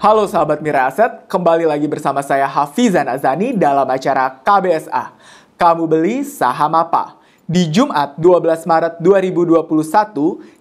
Halo sahabat Mira Aset, kembali lagi bersama saya Hafizan Azani dalam acara KBSA. Kamu beli saham apa? Di Jumat 12 Maret 2021,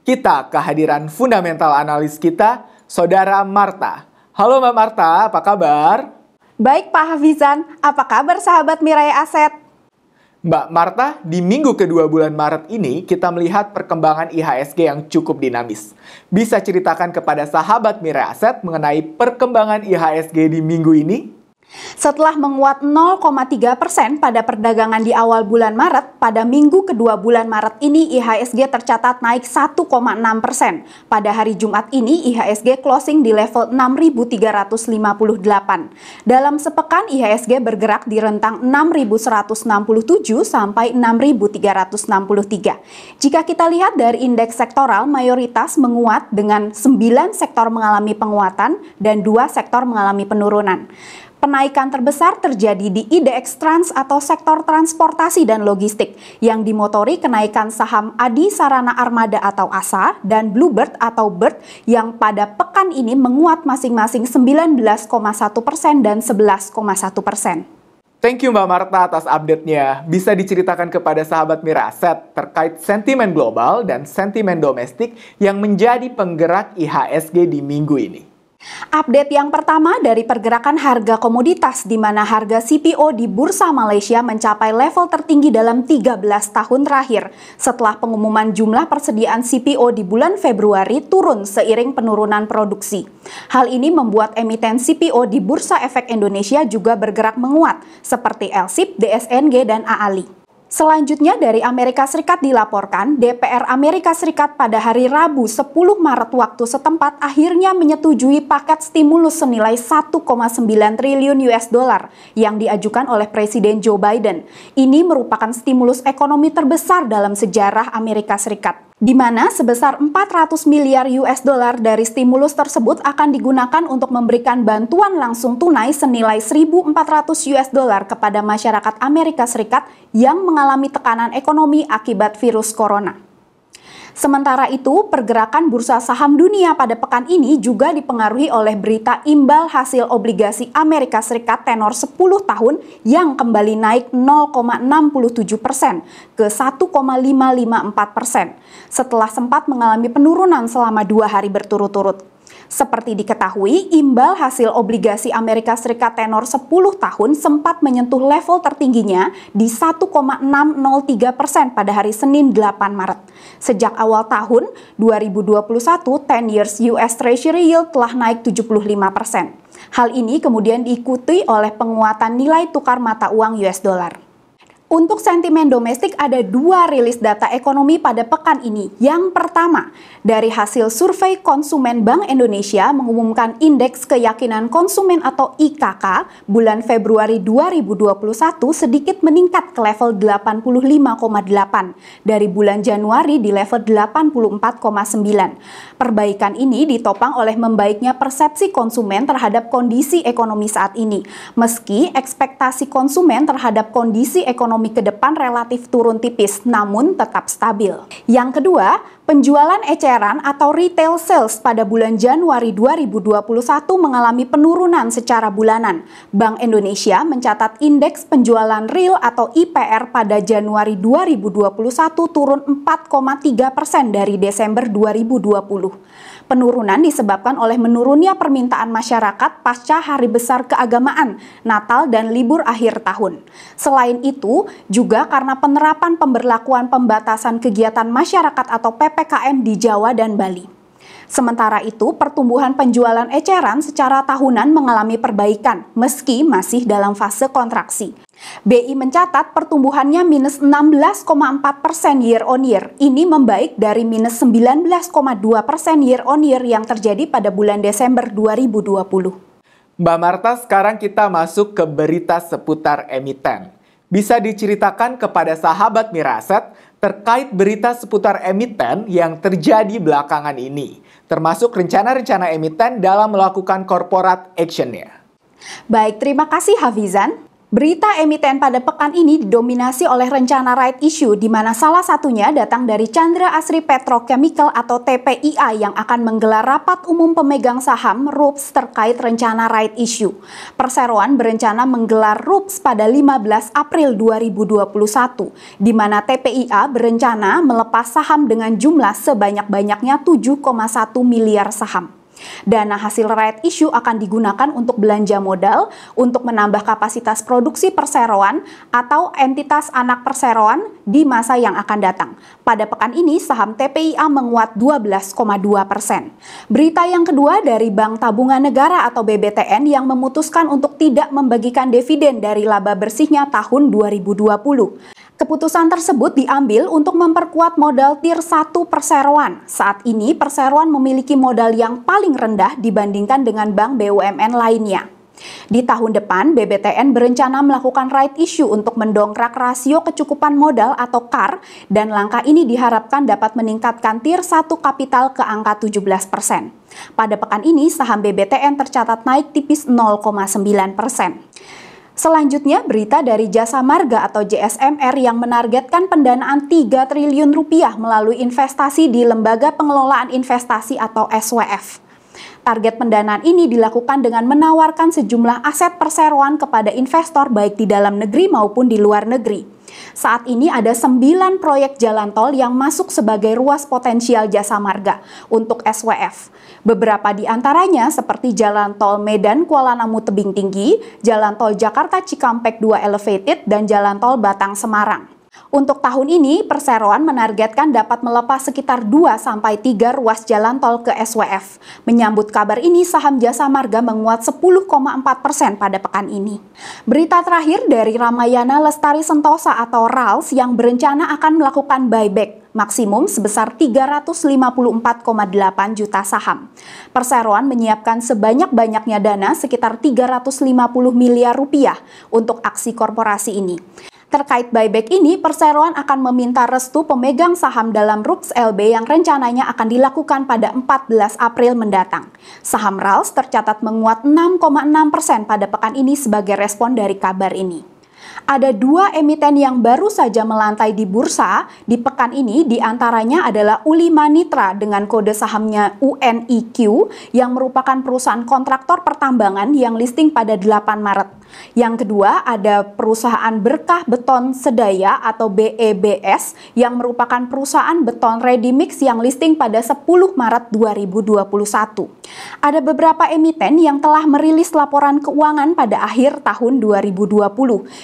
kita kehadiran fundamental analis kita, Saudara Marta. Halo Mbak Marta, apa kabar? Baik Pak Hafizan, apa kabar sahabat Mirai Aset? Mbak Marta, di minggu kedua bulan Maret ini kita melihat perkembangan IHSG yang cukup dinamis. Bisa ceritakan kepada sahabat Mirai Aset mengenai perkembangan IHSG di minggu ini? Setelah menguat 0,3% pada perdagangan di awal bulan Maret, pada minggu kedua bulan Maret ini IHSG tercatat naik 1,6%. Pada hari Jumat ini IHSG closing di level 6.358. Dalam sepekan IHSG bergerak di rentang 6.167 sampai 6.363. Jika kita lihat dari indeks sektoral, mayoritas menguat dengan 9 sektor mengalami penguatan dan 2 sektor mengalami penurunan. Penaikan terbesar terjadi di IDX Trans atau sektor transportasi dan logistik yang dimotori kenaikan saham Adi Sarana Armada atau ASA dan Bluebird atau Bird yang pada pekan ini menguat masing-masing 19,1% dan 11,1%. Thank you Mbak Marta atas update-nya. Bisa diceritakan kepada sahabat Mira Aset terkait sentimen global dan sentimen domestik yang menjadi penggerak IHSG di minggu ini. Update yang pertama dari pergerakan harga komoditas di mana harga CPO di Bursa Malaysia mencapai level tertinggi dalam 13 tahun terakhir setelah pengumuman jumlah persediaan CPO di bulan Februari turun seiring penurunan produksi. Hal ini membuat emiten CPO di Bursa Efek Indonesia juga bergerak menguat seperti LSIP, DSNG, dan AALI. Selanjutnya dari Amerika Serikat dilaporkan, DPR Amerika Serikat pada hari Rabu 10 Maret waktu setempat akhirnya menyetujui paket stimulus senilai 1,9 triliun US dollar yang diajukan oleh Presiden Joe Biden. Ini merupakan stimulus ekonomi terbesar dalam sejarah Amerika Serikat, di mana sebesar 400 miliar US dollar dari stimulus tersebut akan digunakan untuk memberikan bantuan langsung tunai senilai 1.400 US dollar kepada masyarakat Amerika Serikat yang mengalami tekanan ekonomi akibat virus corona. Sementara itu, pergerakan bursa saham dunia pada pekan ini juga dipengaruhi oleh berita imbal hasil obligasi Amerika Serikat tenor 10 tahun yang kembali naik 0,67% ke 1,554% setelah sempat mengalami penurunan selama 2 hari berturut-turut. Seperti diketahui, imbal hasil obligasi Amerika Serikat tenor 10 tahun sempat menyentuh level tertingginya di 1,603% pada hari Senin 8 Maret. Sejak awal tahun 2021, 10 years US Treasury Yield telah naik 75%. Hal ini kemudian diikuti oleh penguatan nilai tukar mata uang US dollar. Untuk sentimen domestik ada 2 rilis data ekonomi pada pekan ini. Yang pertama, dari hasil survei konsumen Bank Indonesia mengumumkan indeks keyakinan konsumen atau IKK bulan Februari 2021 sedikit meningkat ke level 85,8 dari bulan Januari di level 84,9. Perbaikan ini ditopang oleh membaiknya persepsi konsumen terhadap kondisi ekonomi saat ini, meski ekspektasi konsumen terhadap kondisi ekonomi ke depan relatif turun tipis, namun tetap stabil. Yang kedua, penjualan eceran atau retail sales pada bulan Januari 2021 mengalami penurunan secara bulanan. Bank Indonesia mencatat indeks penjualan real atau IPR pada Januari 2021 turun 4,3% dari Desember 2020. Penurunan disebabkan oleh menurunnya permintaan masyarakat pasca hari besar keagamaan, Natal, dan libur akhir tahun. Selain itu, juga karena penerapan pemberlakuan pembatasan kegiatan masyarakat atau PPKM di Jawa dan Bali. Sementara itu, pertumbuhan penjualan eceran secara tahunan mengalami perbaikan, meski masih dalam fase kontraksi. BI mencatat pertumbuhannya minus 16,4% year on year. Ini membaik dari minus 19,2% year on year yang terjadi pada bulan Desember 2020. Mbak Marta, sekarang kita masuk ke berita seputar emiten. Bisa diceritakan kepada sahabat Mira Aset terkait berita seputar emiten yang terjadi belakangan ini, termasuk rencana-rencana emiten dalam melakukan corporate action-nya. Baik, terima kasih Hafizan. Berita emiten pada pekan ini didominasi oleh rencana right issue, di mana salah satunya datang dari Chandra Asri Petrochemical atau TPIA yang akan menggelar rapat umum pemegang saham RUPS terkait rencana right issue. Perseroan berencana menggelar RUPS pada 15 April 2021, di mana TPIA berencana melepas saham dengan jumlah sebanyak-banyaknya 7,1 miliar saham. Dana hasil right issue akan digunakan untuk belanja modal, untuk menambah kapasitas produksi perseroan atau entitas anak perseroan di masa yang akan datang. Pada pekan ini, saham TPIA menguat 12,2%. Berita yang kedua dari Bank Tabungan Negara atau BBTN yang memutuskan untuk tidak membagikan dividen dari laba bersihnya tahun 2020. Keputusan tersebut diambil untuk memperkuat modal tier 1 perseroan. Saat ini perseroan memiliki modal yang paling rendah dibandingkan dengan bank BUMN lainnya. Di tahun depan, BBTN berencana melakukan right issue untuk mendongkrak rasio kecukupan modal atau CAR, dan langkah ini diharapkan dapat meningkatkan tier 1 kapital ke angka 17%. Pada pekan ini, saham BBTN tercatat naik tipis 0,9%. Selanjutnya, berita dari Jasa Marga atau JSMR yang menargetkan pendanaan 3 triliun rupiah melalui investasi di Lembaga Pengelolaan Investasi atau SWF. Target pendanaan ini dilakukan dengan menawarkan sejumlah aset perseroan kepada investor baik di dalam negeri maupun di luar negeri. Saat ini ada 9 proyek jalan tol yang masuk sebagai ruas potensial Jasa Marga untuk SWF. Beberapa di antaranya seperti jalan tol Medan Kuala Namu Tebing Tinggi, jalan tol Jakarta Cikampek 2 Elevated, dan jalan tol Batang Semarang. Untuk tahun ini, perseroan menargetkan dapat melepas sekitar 2-3 ruas jalan tol ke SWF. Menyambut kabar ini, saham Jasa Marga menguat 10,4% pada pekan ini. Berita terakhir dari Ramayana Lestari Sentosa atau RALS yang berencana akan melakukan buyback maksimum sebesar 354,8 juta saham. Perseroan menyiapkan sebanyak-banyaknya dana sekitar 350 miliar rupiah untuk aksi korporasi ini. Terkait buyback ini, perseroan akan meminta restu pemegang saham dalam RUPS LB yang rencananya akan dilakukan pada 14 April mendatang. Saham RALS tercatat menguat 6,6% pada pekan ini sebagai respon dari kabar ini. Ada 2 emiten yang baru saja melantai di bursa di pekan ini, diantaranya adalah Ulima Nitra dengan kode sahamnya UNIQ yang merupakan perusahaan kontraktor pertambangan yang listing pada 8 Maret. Yang kedua ada perusahaan Berkah Beton Sedaya atau BEBS yang merupakan perusahaan beton ready mix yang listing pada 10 Maret 2021. Ada beberapa emiten yang telah merilis laporan keuangan pada akhir tahun 2020,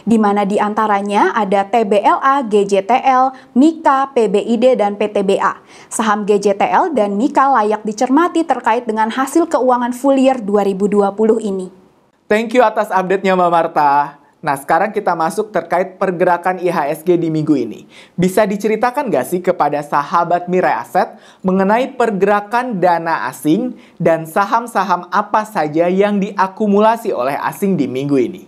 di mana di antaranya ada TBLA, GJTL, Mika, PBID, dan PTBA. Saham GJTL dan Mika layak dicermati terkait dengan hasil keuangan full year 2020 ini. Thank you atas update-nya Mbak Marta. Nah, sekarang kita masuk terkait pergerakan IHSG di minggu ini. Bisa diceritakan nggak sih kepada sahabat Mirai Aset mengenai pergerakan dana asing dan saham-saham apa saja yang diakumulasi oleh asing di minggu ini?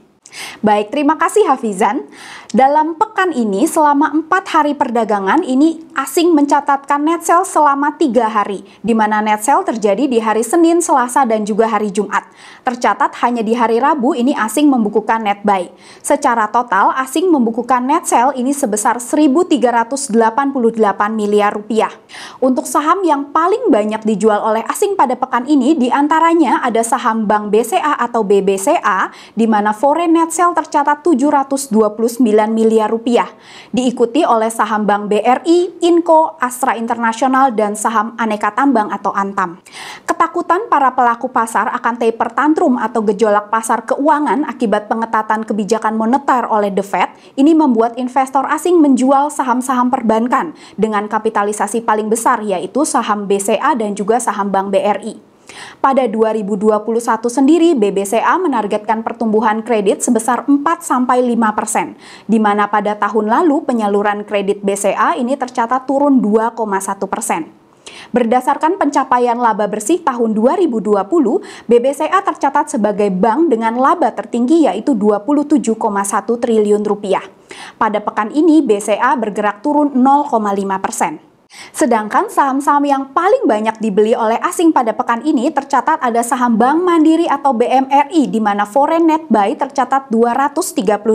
Baik, terima kasih Hafizan. Dalam pekan ini, selama 4 hari perdagangan, ini asing mencatatkan net sell selama 3 hari, di mana net sell terjadi di hari Senin, Selasa, dan juga hari Jumat. Tercatat hanya di hari Rabu ini asing membukukan net buy. Secara total, asing membukukan net sell ini sebesar 1.388 miliar rupiah. Untuk saham yang paling banyak dijual oleh asing pada pekan ini, diantaranya ada saham Bank BCA atau BBCA, di mana foreign net sell tercatat 729 miliar rupiah, diikuti oleh saham Bank BRI, Inco, Astra Internasional, dan saham Aneka Tambang atau Antam. Ketakutan para pelaku pasar akan taper tantrum atau gejolak pasar keuangan akibat pengetatan kebijakan moneter oleh The Fed ini membuat investor asing menjual saham-saham perbankan dengan kapitalisasi paling besar, yaitu saham BCA dan juga saham Bank BRI. Pada 2021 sendiri, BBCA menargetkan pertumbuhan kredit sebesar 4-5%, di mana pada tahun lalu penyaluran kredit BCA ini tercatat turun 2,1%. Berdasarkan pencapaian laba bersih tahun 2020, BBCA tercatat sebagai bank dengan laba tertinggi yaitu 27,1 triliun rupiah. Pada pekan ini, BCA bergerak turun 0,5%. Sedangkan saham-saham yang paling banyak dibeli oleh asing pada pekan ini tercatat ada saham Bank Mandiri atau BMRI di mana foreign net buy tercatat 238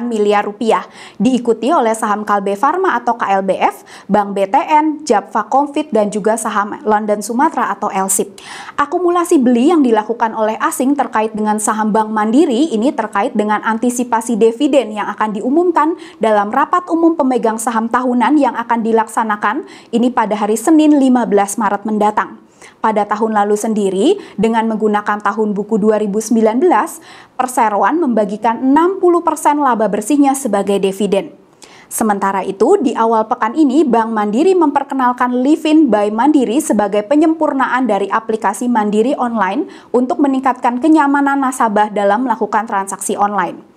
miliar rupiah. Diikuti oleh saham Kalbe Pharma atau KLBF, Bank BTN, Japfa Comfit dan juga saham London Sumatra atau LSIP. Akumulasi beli yang dilakukan oleh asing terkait dengan saham Bank Mandiri ini terkait dengan antisipasi dividen yang akan diumumkan dalam rapat umum pemegang saham tahunan yang akan dilaksanakan ini pada hari Senin 15 Maret mendatang. Pada tahun lalu sendiri, dengan menggunakan tahun buku 2019, perseroan membagikan 60% laba bersihnya sebagai dividen. Sementara itu, di awal pekan ini, Bank Mandiri memperkenalkan Livin by Mandiri sebagai penyempurnaan dari aplikasi Mandiri Online untuk meningkatkan kenyamanan nasabah dalam melakukan transaksi online.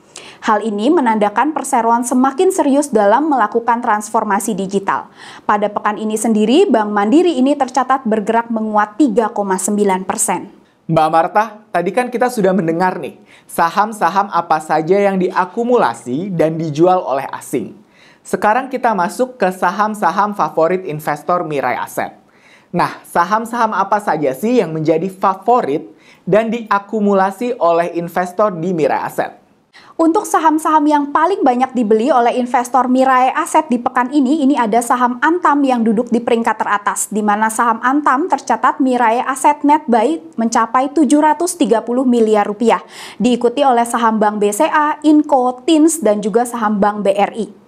Hal ini menandakan perseroan semakin serius dalam melakukan transformasi digital. Pada pekan ini sendiri, Bank Mandiri ini tercatat bergerak menguat 3,9%. Mbak Marta, tadi kan kita sudah mendengar nih, saham-saham apa saja yang diakumulasi dan dijual oleh asing. Sekarang kita masuk ke saham-saham favorit investor Mirai Asset. Nah, saham-saham apa saja sih yang menjadi favorit dan diakumulasi oleh investor di Mirai Asset? Untuk saham-saham yang paling banyak dibeli oleh investor Mirai Asset di pekan ini ada saham Antam yang duduk di peringkat teratas, di mana saham Antam tercatat Mirai Asset net buy mencapai 730 miliar rupiah, diikuti oleh saham Bank BCA, Inco, Tins, dan juga saham Bank BRI.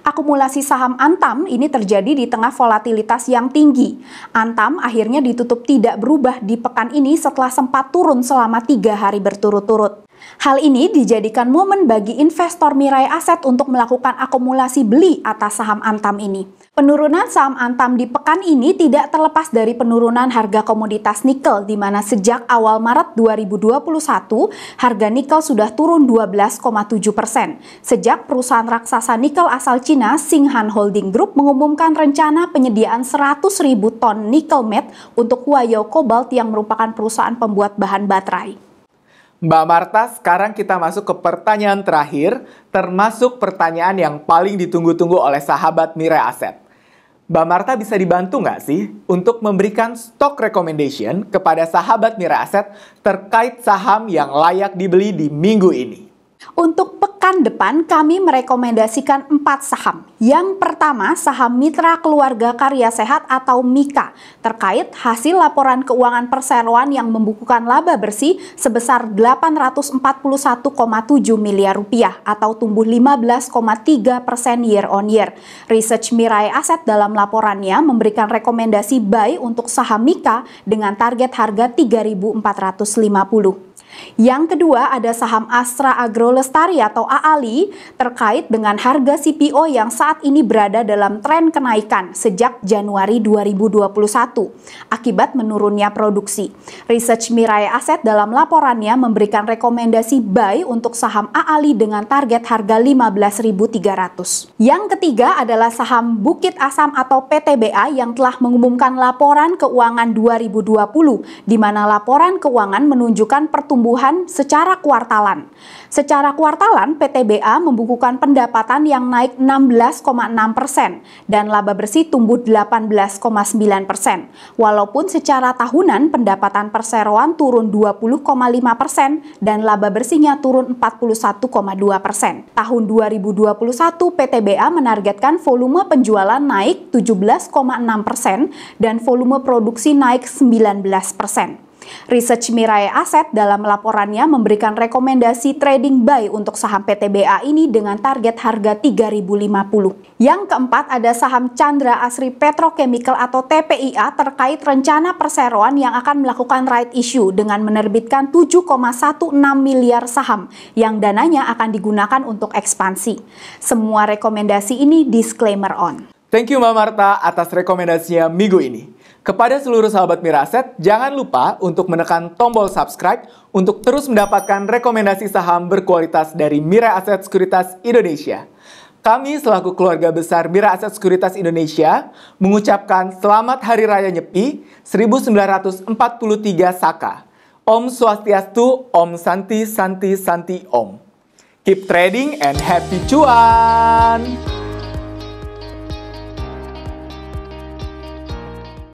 Akumulasi saham Antam ini terjadi di tengah volatilitas yang tinggi. Antam akhirnya ditutup tidak berubah di pekan ini setelah sempat turun selama 3 hari berturut-turut. Hal ini dijadikan momen bagi investor Mirai Asset untuk melakukan akumulasi beli atas saham Antam ini. Penurunan saham Antam di pekan ini tidak terlepas dari penurunan harga komoditas nikel, di mana sejak awal Maret 2021, harga nikel sudah turun 12,7%. Sejak perusahaan raksasa nikel asal Cina, Singhan Holding Group mengumumkan rencana penyediaan 100.000 ton nikel matte untuk Huayou Cobalt yang merupakan perusahaan pembuat bahan baterai. Mbak Marta, sekarang kita masuk ke pertanyaan terakhir, termasuk pertanyaan yang paling ditunggu-tunggu oleh sahabat Mirai Asset. Mbak Marta bisa dibantu nggak sih untuk memberikan stock recommendation kepada sahabat Mirai Asset terkait saham yang layak dibeli di minggu ini? Untuk pekan depan, kami merekomendasikan 4 saham. Yang pertama, saham Mitra Keluarga Karya Sehat atau MIKA, terkait hasil laporan keuangan perseroan yang membukukan laba bersih sebesar 841,7 miliar rupiah atau tumbuh 15,3% year on year. Research Mirai Asset dalam laporannya memberikan rekomendasi buy untuk saham MIKA dengan target harga 3.450. Yang kedua ada saham Astra Agro Lestari atau AALI terkait dengan harga CPO yang saat ini berada dalam tren kenaikan sejak Januari 2021 akibat menurunnya produksi. Research Mirai Asset dalam laporannya memberikan rekomendasi buy untuk saham AALI dengan target harga 15.300. Yang ketiga adalah saham Bukit Asam atau PTBA yang telah mengumumkan laporan keuangan 2020 di mana laporan keuangan menunjukkan pertumbuhan secara kuartalan. Secara kuartalan, PTBA membukukan pendapatan yang naik 16,6% dan laba bersih tumbuh 18,9%. Walaupun secara tahunan pendapatan perseroan turun 20,5% dan laba bersihnya turun 41,2%. Tahun 2021, PTBA menargetkan volume penjualan naik 17,6% dan volume produksi naik 19%. Research Mirai Asset dalam laporannya memberikan rekomendasi trading buy untuk saham PTBA ini dengan target harga 3.050. Yang keempat ada saham Chandra Asri Petrochemical atau TPIA terkait rencana perseroan yang akan melakukan right issue dengan menerbitkan 7,16 miliar saham yang dananya akan digunakan untuk ekspansi. Semua rekomendasi ini disclaimer on. Thank you Mbak Marta atas rekomendasinya minggu ini. Kepada seluruh sahabat Mirai Asset, jangan lupa untuk menekan tombol subscribe untuk terus mendapatkan rekomendasi saham berkualitas dari Mirai Asset Sekuritas Indonesia. Kami selaku keluarga besar Mirai Asset Sekuritas Indonesia mengucapkan Selamat Hari Raya Nyepi 1943 Saka. Om Swastiastu, Om Santi Santi Santi Om. Keep trading and happy cuan!